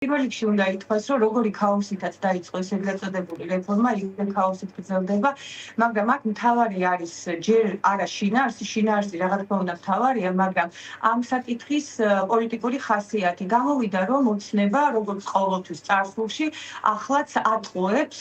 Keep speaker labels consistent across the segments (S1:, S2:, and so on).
S1: პირველ რიგში უნდა ითქვას, რომ როგორი ქაოსითაც დაიწყო ეს ეგრეთ წოდებული რეფორმა, ისე ქაოსით გრძელდება, მაგრამ აქ მთავარი არის ჯერ არა შინაარსი რა თქმა უნდა მთავარია, მაგრამ ამ საკითხის პოლიტიკური ხასიათი. გამოვიდა, რომ ოცნება, როგორც ყოველთვის წარსულში, ახლაც ატყუებს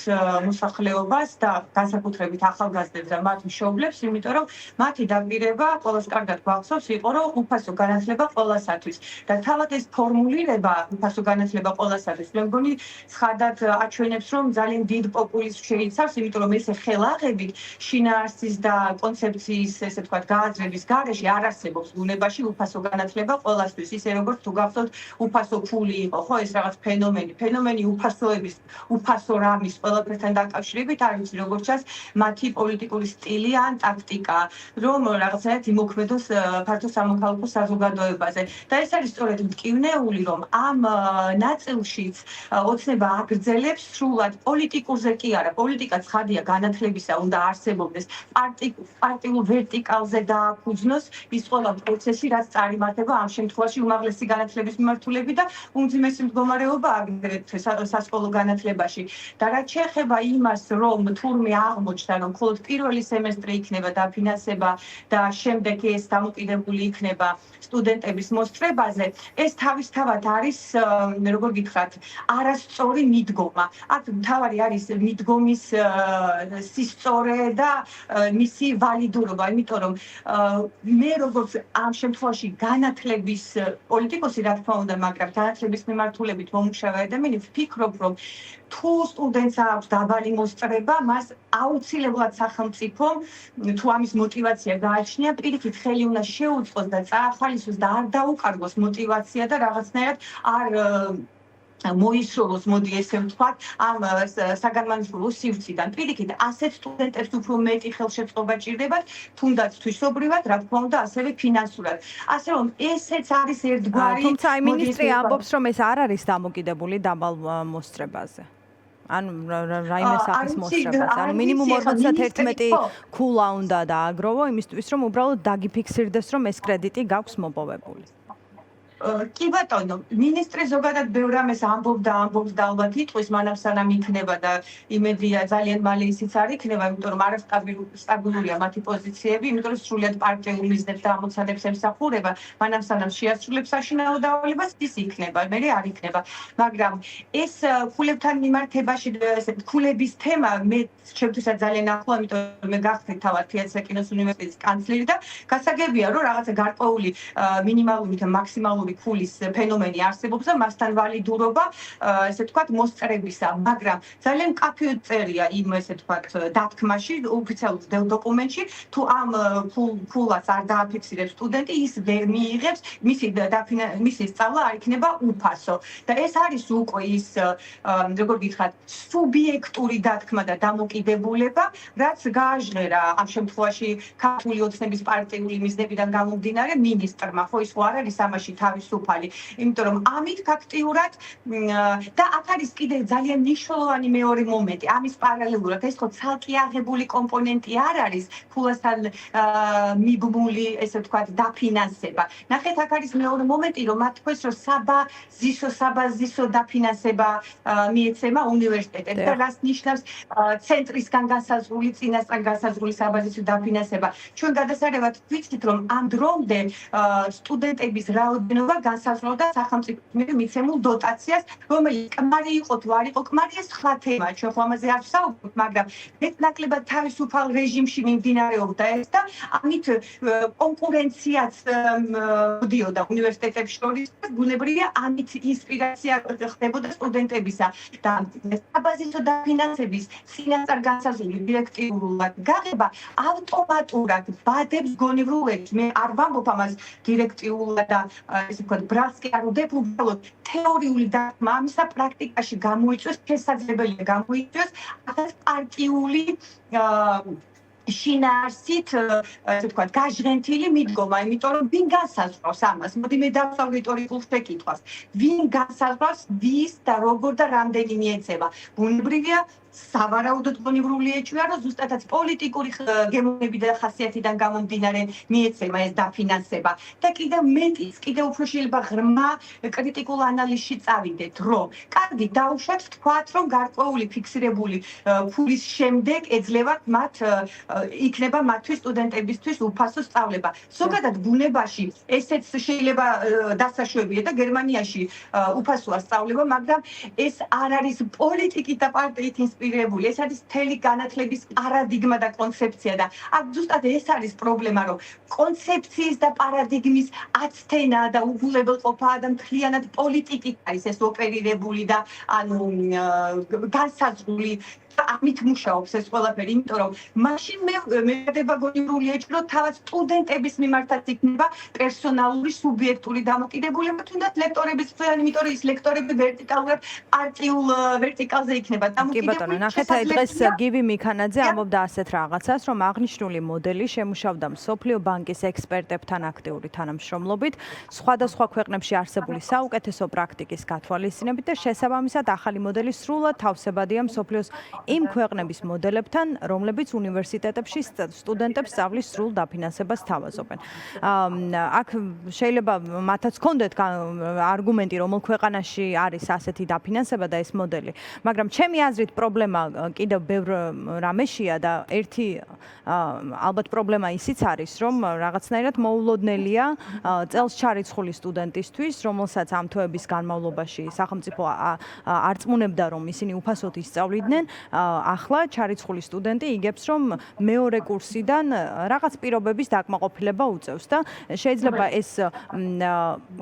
S1: მოსახლეობას და განსაკუთრებით ახალგაზრდებს და მათ მშობლებს, იმიტომ რომ მათი დაპირება ყველას კარგად გვახსოვს, იყო რომ უფასო განათლება ყველასათვის. და თავად ეს ფორმულირება უფასო განათლება ყველასათვის. მე მგონი ცხადად აჩვენებს, რომ ძალიან დიდ პოპულიზმს შეიცავს, იმიტომ რომ ესე ხელაღებით შინაარსის და კონცეფციის, ესე ვთქვათ, გააზრების გარეშე არ არსებობს ბუნებაში უფასო განათლება ყველასთვის. ისე როგორც თუ გახსოვთ, უფასო ფული იყო, ხო, ეს რაღაც ფენომენი უფასოების, უფასო რამის ყველაფერთან დაკავშირებით არ ვიცი, როგორც ჩანს, მათი პოლიტიკური სტილი ან ტაქტიკა, რომ რაღაცნაირად იმოქმედოს ფართო სამოქალაქო საზოგადოებაზე. და ეს არის სწორედ მტკივნეული, რომ ამ ნაწილშიც ოცნება აგრძელებს სრულად პოლიტიკურზე კი არა, პოლიტიკა ცხადია განათლებისა უნდა არსებობდეს, პარტიულ ვერტიკალზე დააფუძნოს ის ყველა პროცესი, რაც წარიმართება ამ შემთხვევაში უმაღლესი განათლების მიმართულებით და უმძიმესი მდგომარეობა აგრეთვე სასკოლო განათლებაში. და რაც შეეხება იმას, რომ თურმე აღმოჩნდა, რომ მხოლოდ პირველი სემესტრი იქნება დაფინანსება და შემდეგ ეს დამოკიდებული იქნება სტუდენტების მოსწრებაზე, ეს თავისთავად არის, როგორ გითხრათ, არასწორი მიდგომა. აქ მთავარი არის მიდგომის სისწორე და მისი ვალიდურობა, იმიტომ რომ მე როგორც ამ შემთხვევაში განათლების პოლიტიკოსი, რა თქმა უნდა, მაგრამ განათლების მიმართულებით მომუშავე ადამიანი, ვფიქრობ, რომ თუ სტუდენტს აქვს დაბალი მოსწრება, მას აუცილებლად სახელმწიფომ თუ ამის мотиваცია გააჩნია, პირიქით ხელი უნდა შეუწყოს და წაახალისოს და არ დაუკარგოს мотиваცია და რაღაცნაირად არ მოისროლოს, მოდი ესე ვთქვათ, ამ საგანმანათლებლო სივრციდან. პირიქით, ასეთ სტუდენტებს უფრო მეტი ხელშეწყობა ჭირდებათ, თუნდაც თვისობრივად, რა თქმა უნდა, ასევე ფინანსურად. ასე რომ ესეც არის ერთგვარი.
S2: თუმცა აი მინისტრი ამბობს, რომ ეს არ არის დამოკიდებული დაბალ მოსწრებაზე. ანუ რაიმე სახის მოსწრებაზე. ანუ მინიმუმ 51 ქულა უნდა დააგროვო იმისთვის, რომ უბრალოდ დაგიფიქსირდეს, რომ ეს კრედიტი გაქვს მოპოვებული.
S1: კი ბატონო, მინისტრი ზოგადად ბევრ რამეს ამბობს და ალბათ იტყვის, მანამ სანამ იქნება და იმედია ძალიან მალე ისიც არ იქნება, იმიტომ რომ არასტაბილურია მათი პოზიციები, იმიტომ რომ სრულიად პარტიულ მიზნებს და ამოცანებს ემსახურება, მანამ სანამ შეასრულებს საშინაო დავალებას, ის იქნება, მერე არ იქნება. მაგრამ ეს ქულებთან მიმართებაში, ესე ქულების თემა მე ჩემთვისაც ძალიან ახლოა, იმიტომ რომ მე გახდით თავად თეატრსაკინოს უნივერსიტეტის კანცლერი და გასაგებია, რომ რაღაცა გარკვეული მინიმალური და მაქსიმალური ქულის ფენომენი არსებობს და მასთან ვალიდურობა, ესე ვთქვათ, მოსწრებისა, მაგრამ ძალიან მკაფიო წერია იმ, ესე ვთქვათ, დათქმაში, ოფიციალურ დოკუმენტში, თუ ამ ქულას არ დააფიქსირებს სტუდენტი, ის ვერ მიიღებს, მისი სწავლა არ იქნება უფასო. და ეს არის უკვე ის, როგორ გითხრათ, სუბიექტური დათქმა და დამოკიდებულება, რაც გააჟღერა ამ შემთხვევაში ქართული ოცნების პარტიული მიზნებიდან გამომდინარე მინისტრმა, ხო ის არ არის ამაში თავისუფალი, იმიტომ რომ ამით ფაქტიურად და აქ არის კიდე ძალიან მნიშვნელოვანი მეორე მომენტი, ამის პარალელურად ეს ხო ცალკე აღებული კომპონენტი არ არის ქულასთან მიბმული, ესე ვთქვათ, დაფინანსება. ნახეთ, აქ არის მეორე მომენტი, რომ მათ თქვეს, რომ საბაზისო დაფინანსება მიეცემა უნივერსიტეტებს და რას ნიშნავს ცენტრისგან განსაზღვრული, წინასწარ განსაზღვრული საბაზისო დაფინანსება. ჩვენ გადასარევად ვიცით, რომ ამ დრომდე სტუდენტების რაოდენობა განსაზღვრავდა სახელმწიფოს მიერ მიცემულ დოტაციას, რომელიც კმარი იყო თუ არ იყო კმარი, ეს სხვა თემაა, ჩვენ ხო ამაზე არ ვსაუბრობთ, მაგრამ მეტნაკლებად თავისუფალ რეჟიმში მიმდინარეობდა ეს და ამით კონკურენციაც მოდიოდა უნივერსიტეტებს შორის, ბუნებრივია ამით ინსპირაცია ხდებოდა სტუდენტებისა და საბაზისო დაფინანსების წინასწარ განსაზღვრული დირექტიულად გაღება ავტომატურად ბადებს გონივრულებს. მე არ ვამბობ ამას დირექტიულად და ესე ვთქვათ, ბრალს კი არ ვდებ, უბრალოდ თეორიული დათქმა ამისა პრაქტიკაში გამოიწვევს, შესაძლებელია გამოიწვევს ახალ პარტიული შინაარსით, ესე ვთქვათ, გაჟღენთილი მიდგომა, იმიტომ რომ ვინ განსაზღვრავს ამას? მოდი მე დავსვამ რიტორიკულ შეკითხვას. ვინ განსაზღვრავს ვის და როგორ და რამდენი მიეცემა? ბუნებრივია სავარაუდოდ გონივრული ეჭვია, რომ ზუსტადაც პოლიტიკური გემოვნები და ხასიათიდან გამომდინარე მიეცემა ეს დაფინანსება და კიდევ მეტიც, კიდევ უფრო შეიძლება ღრმა კრიტიკულ ანალიზში წავიდეთ, რომ კარგი დაუშვათ თქვათ, რომ გარკვეული ფიქსირებული ფულის შემდეგ ეძლევათ მათ იქნება მათთვის სტუდენტებისთვის უფასო სწავლება. ზოგადად ბუნებაში ესეც შეიძლება დასაშვებია და გერმანიაში უფასოა სწავლება, მაგრამ ეს არ არის პოლიტიკით და პარტიით ინსპირირებული, ეს არის მთელი განათლების პარადიგმა და კონცეფცია და აქ ზუსტად ეს არის პრობლემა, რომ კონცეფციის და პარადიგმის აცთენა და უგულებელყოფა და მთლიანად პოლიტიკით არის ეს ოპერირებული და ანუ განსაზღვრული ამით მუშაობს ეს ყველაფერი, იმიტომ რომ მაშინ მე ხდება გონივრული ეჭვი, რომ თავად სტუდენტების მიმართაც იქნება პერსონალური სუბიექტური დამოკიდებულება, თუნდაც ლექტორების წინ, იმიტომ რომ ის ლექტორები ვერტიკალურად პარტიულ ვერტიკალზე იქნება დამოკიდებული.
S2: კი ბატონო, ნახეთ აი დღეს გივი მიქანაძე ამბობდა ასეთ რაღაცას, რომ აღნიშნული მოდელი შემუშავდა მსოფლიო ბანკის ექსპერტებთან აქტიური თანამშრომლობით, სხვადასხვა ქვეყნებში არსებული საუკეთესო პრაქტიკის გათვალისწინებით და შესაბამისად ახალი მოდელი სრულად თავსებადია მსოფლიოს იმ ქვეყნების მოდელებთან, რომლებიც უნივერსიტეტებში სტუდენტებს სწავლის სრულ დაფინანსებას თავაზობენ. აქ შეიძლება მათაც ჰქონდეთ არგუმენტი, რომელ ქვეყანაში არის ასეთი დაფინანსება და ეს მოდელი, მაგრამ ჩემი აზრით პრობლემა კიდევ ბევრ რამეშია და ერთი ალბათ პრობლემა ისიც არის, რომ რაღაცნაირად მოულოდნელია წელს ჩარიცხული სტუდენტისთვის, რომელსაც ამ თვეების განმავლობაში სახელმწიფო არ წმუნებდა, რომ ისინი უფასოდ ისწავლიდნენ, ახლა ჩარიცხული სტუდენტი იგებს, რომ მეორე კურსიდან რაღაც პირობების დაკმაყოფილება უწევს და შეიძლება ეს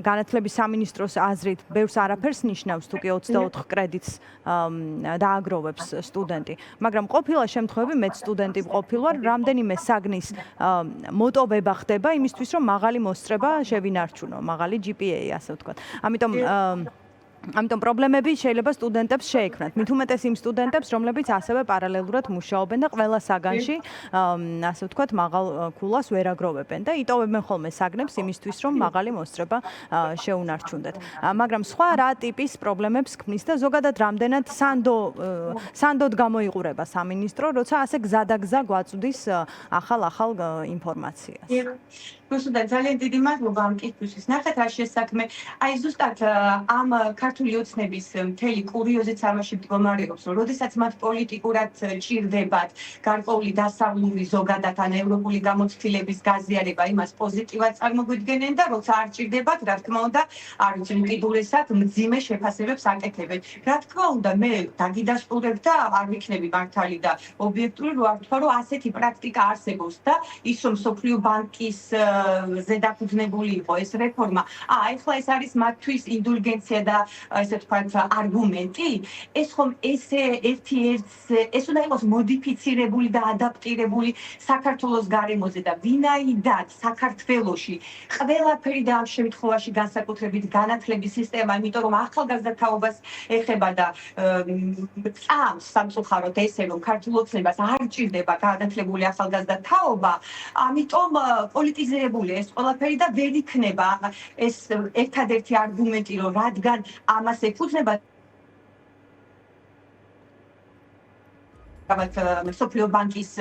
S2: განათლების სამინისტროს აზრით ბევრს არაფერს ნიშნავს, თუ კი 24 კრედიტს დააგროვებს სტუდენტი, მაგრამ ყოფილა შემთხვევები მეც სტუდენტი ვყოფილვარ, რამდენიმე საგნის მოტოვება ხდება იმისთვის, რომ მაღალი მოსწრება შევინარჩუნო, მაღალი GPA, ასე ვთქვათ. ამიტომ პრობლემები შეიძლება სტუდენტებს შეექმნათ. მით უმეტეს იმ სტუდენტებს, რომლებიც ასევე პარალელურად მუშაობენ და ყველა საგანში, ასე ვთქვათ, მაღალ ქულას ვერ აგროვებენ და იტოვებენ ხოლმე საგნებს იმისთვის, რომ მაღალი მოსწრება შეუნარჩუნდეთ. მაგრამ სხვა რა ტიპის პრობლემებს ქმნის და ზოგადად რამდენად სანდოდ გამოიყურება სამინისტრო, როცა ასე გზადაგზა გვაწვდის ახალ ინფორმაციას.
S1: Просто ძალიან დიდი მადლობა ამ კითხვისთვის. ნახეთ რა შესაქმე. აი ზუსტად ამ ქართული ოცნების მთელი კურიოზიც ამაში მდგომარეობს, რომ როდესაც მათ პოლიტიკურად ჭირდებათ გარკვეული დასავლური ზოგადად ან ევროპული გამოცდილების გაზიარება, იმას პოზიტიურად წარმოგვიდგენენ და როცა არ ჭირდებათ, რა თქმა უნდა, არ ვიცი, უკიდურესად მძიმე შეფასებებს აკეთებენ. რა თქმა უნდა, მე დაგიდასტურებ და არ ვიქნები მართალი და ობიექტური, რო არ ვთქვა, რომ ასეთი პრაქტიკა არსებობს და ის რომ მსოფლიო ბანკის ზედაფუძნებული იყო ეს რეფორმა. ეხლა ეს არის მათთვის ინდულგენცია და ესე ვთქვათ არგუმენტი. ეს ხომ ესე ეს უნდა იყოს მოდიფიცირებული და ადაპტირებული საქართველოს გარემოზე და ვინაიდან საქართველოში ყველაფერი და ამ შემთხვევაში განსაკუთრებით განათლების სისტემა, იმიტომ რომ ახალგაზრდა თაობას ეხება და წამს სამწუხაროდ ესე რომ ქართულ ოცნებას არ ჭირდება განათლებული ახალგაზრდა თაობა, ამიტომ პოლიტიზირებულია ეს ყველაფერი და ვერ იქნება ეს ერთადერთი არგუმენტი, რომ რადგან ამას ეფუძნება მსოფლიო ბანკის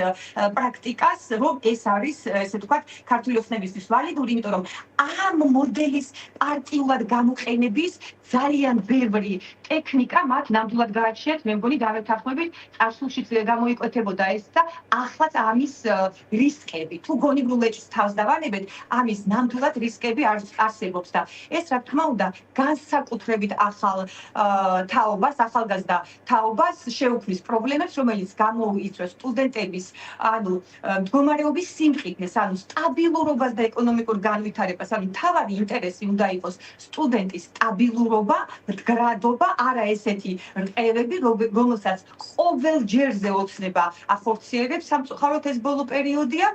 S1: პრაქტიკას, რომ ეს არის, ესე ვთქვათ, ქართული ოცნებისთვის ვალიდური, იმიტომ რომ ამ მოდელის პარტიულად გამოყენების ძალიან ბევრი ტექნიკა მათ ნამდვილად გააჩნიათ, მე მგონი გავეთანხმებით, წარსულშიც გამოიკვეთებოდა ეს და ახლაც ამის რისკები. თუ გონივრულ ეჭვს თავს დავანებეთ, ამის ნამდვილად რისკები არსებობს და ეს რა თქმა უნდა განსაკუთრებით ახალ თაობას, ახალგაზრდა თაობას შეუქმნის პრობლემებს, რომელიც გამოიწვევს სტუდენტების, ანუ მდგომარეობის სიმყიფეს, ანუ სტაბილურობას და ეკონომიკურ განვითარებას, ანუ თავარი ინტერესი უნდა იყოს სტუდენტის სტაბილურობა, მდგრადობა, არა ესეთი რყევები, რომელსაც ყოველ ჯერზე ოცნება ახორციელებს, სამწუხაროდ ეს ბოლო პერიოდია